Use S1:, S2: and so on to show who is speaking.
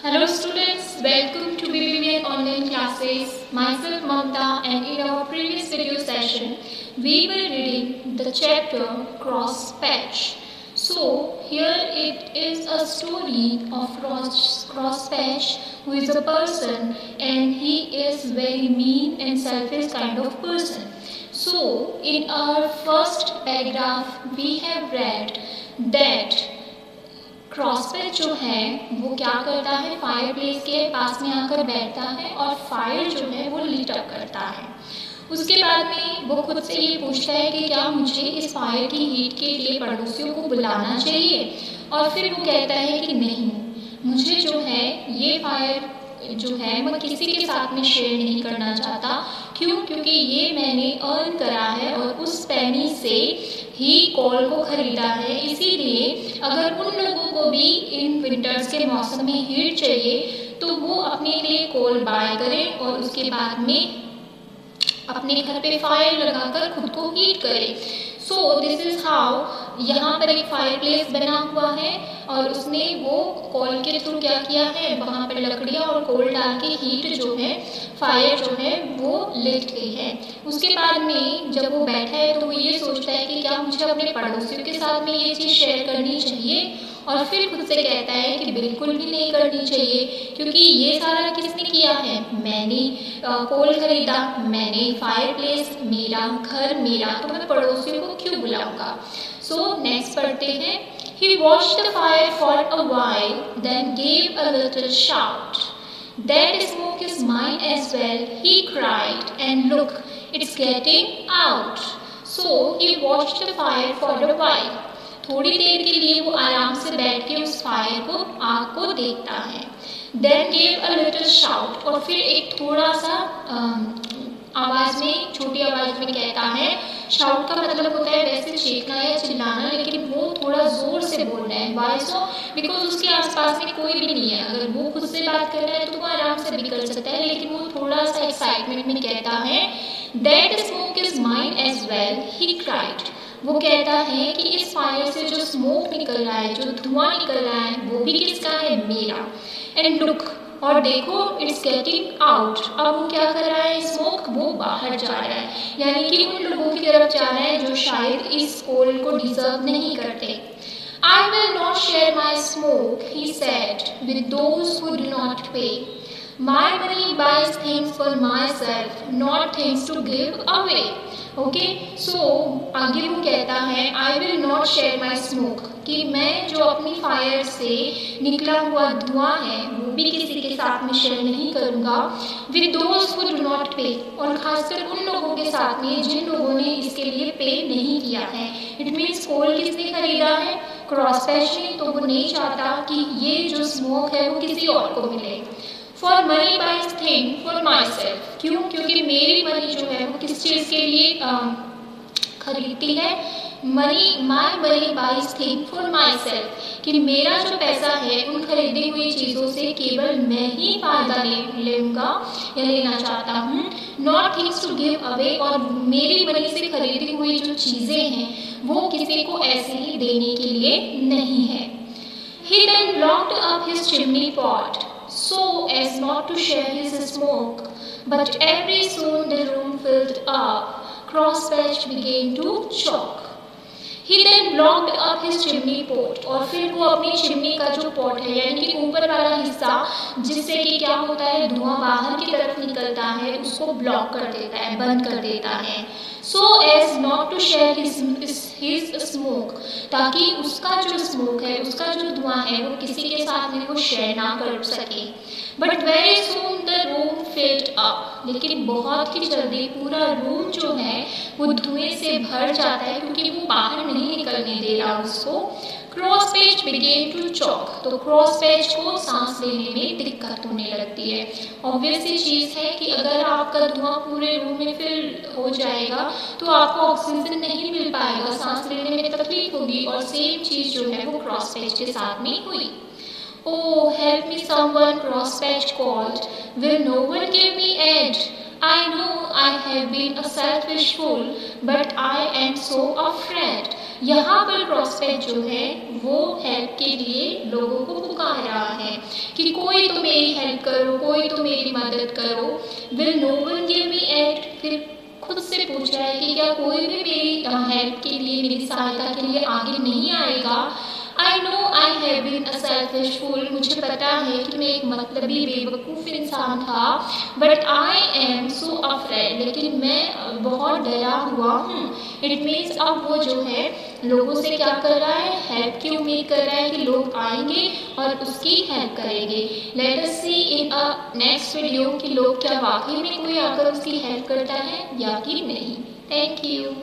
S1: Hello students, welcome to BBVN online classes. Myself Mamta, and in our previous video session, we were reading the chapter Cross Patch. So here it is a story of Cross Patch, who is a person and he is very mean and selfish kind of person. So in our first paragraph, we have read that क्रॉसपैच जो है वो क्या करता है, fire place के पास में आकर बैठता है और फायर जो है वो लीट अप करता है। उसके बाद में वो खुद से ये पूछता है कि क्या मुझे इस फायर की हीट के लिए पड़ोसियों को बुलाना चाहिए, और फिर वो कहता है कि नहीं, मुझे जो है ये फायर जो है मैं किसी के साथ में शेयर नहीं करना चाहता। क्यों? क्योंकि ये मैंने अर्न करा है और उस पैनी से ही कोल को खरीदा है। इसीलिए अगर उन लोगों को भी इन विंटर्स के मौसम में हीट चाहिए तो वो अपने लिए कोल बाय करें और उसके बाद में अपने घर पे फायर लगाकर खुद को हीट करें। सो दिस इज हाउ यहाँ पर एक फायर प्लेस बना हुआ है और उसने वो कोल के थ्रू क्या किया है, वहाँ पर लकड़ियाँ और कोल डाल के हीट जो है, फायर जो है वो लिट गई है। उसके बाद में जब वो बैठा है तो वो ये सोचता है कि क्या मुझे अपने पड़ोसियों के साथ में ये चीज़ शेयर करनी चाहिए, और फिर खुद से कहता है कि बिल्कुल भी नहीं करनी चाहिए, क्योंकि ये सारा किसने किया है, मैंने कोल खरीदा, मैंने फायर प्लेस मेरा, घर मेरा, तो मैं पड़ोसियों को क्यों बुलाऊंगा। सो नेक्स्ट पढ़ते हैं। He watched the fire for a while, then gave a little shout. That smoke is mine as well, he cried, and look, it's getting out. So he watched the fire for a while. थोड़ी देर के लिए वो आराम से बैठ के उस fire को, आग को देखता है। Then gave a little shout, और फिर एक थोड़ा सा आवाज़ में, छोटी आवाज़ में कहता है। शाउट का मतलब होता है वैसे चीखना या चिल्लाना, लेकिन वो थोड़ा ज़ोर से बोल रहा है। Y so? बिकॉज उसके आसपास में कोई भी नहीं है। अगर वो खुद से बात कर रहा है तो वो आराम से भी कर सकता है, लेकिन वो थोड़ा सा एक्साइटमेंट में कहता है। That smoke is mine as well, he cried. वो कहता है कि इस फायर से जो स्मोक निकल रहा है, जो धुआं निकल रहा है, वो भी किसका है, मेरा। एंड लुक, और देखो, इट्स गेटिंग आउट। अब वो क्या कर रहा है, स्मोक वो बाहर जा रहा है, यानी कि उन लोगों की तरफ जा रहा है जो शायद इस कोल को डिजर्व नहीं करते। I will not share my smoke, he said, with those who do not pay. My money buys things for myself, not things to give away. Okay, so आगे वो कहता है I will not share my smoke, कि मैं जो अपनी fire से निकला हुआ धुआं है वो भी किसी के साथ में शेयर नहीं करूँगा। With those who do not पे, और खासकर उन लोगों के साथ में जिन लोगों ने इसके लिए पे नहीं किया है। इट मीन्स कोल किसने खरीदा है, क्रॉसपैच ने, तो वो नहीं चाहता कि ये जो स्मोक है वो किसी और को मिले। For money buys thing for myself, क्यों? क्योंकि मेरी मनी जो है वो किस चीज़ के लिए खरीदती है, my money buys thing for myself, कि मेरा जो पैसा है उन खरीदी हुई चीज़ों से केवल मैं ही फायदा लूँगा या लेना चाहता हूँ। Not things to give away, और मेरी मनी से खरीदी हुई जो चीज़ें हैं वो किसी को ऐसे ही देने के लिए नहीं है। He then locked up his chimney pot, so as not to share his smoke, but every soon the room filled up. Crosspatch began to choke. He then blocked up his chimney pot, और फिर वो अपनी chimney का जो pot है, यानी कि ऊपर वाला हिस्सा जिससे कि क्या होता है, धुआं बाहर की तरफ निकलता है, उसको ब्लॉक कर देता है, बंद कर देता है। So as not to share his smoke, ताकि उसका जो स्मोक है, उसका जो धुआं है वो किसी के साथ में वो शेयर ना कर सके। But very soon the room filled up, लेकिन बहुत ही जल्दी पूरा रूम जो है वो धुएं से भर जाता है, क्योंकि वो बाहर नहीं निकलने दे रहा उसको। क्रॉसपैच बिगेन टू चॉक, तो क्रॉसपैच को सांस लेने में दिक्कत होने लगती है। ऑब्वियस सी चीज़ है कि अगर आपका धुआं पूरे रूम में फिल हो जाएगा तो आपको ऑक्सीजन नहीं मिल पाएगा, सांस लेने में तकलीफ होगी, और सेम चीज़ जो है वो क्रॉसपैच के साथ में हुई। Oh, help me someone, Crosspatch called. Will no one give me aid? I know I have been a selfish fool, but I am so afraid. यहाँ पर क्रॉसपैच जो है वो हेल्प के लिए लोगों को पुकार रहा है कि कोई तो करो, कोई तो मेरी मदद करो। Will no one give me aid, फिर खुद से पूछ रहा है कि क्या कोई भी मेरी हेल्प के लिए, मेरी सहायता के लिए आगे नहीं आएगा। I know I have been a selfish fool, मुझे पता है कि मैं एक मतलबी बेवकूफ़ इंसान था। But I am so afraid, लेकिन मैं बहुत डरा हुआ हूँ। इट मीन्स अब वो जो है लोगों से क्या कर रहा है, हेल्प की उम्मीद कर रहा है कि लोग आएंगे और उसकी हेल्प करेंगे। Let us see in a next video कि लोग क्या वाकई में कोई आकर उसकी हेल्प करता है या कि नहीं। Thank you.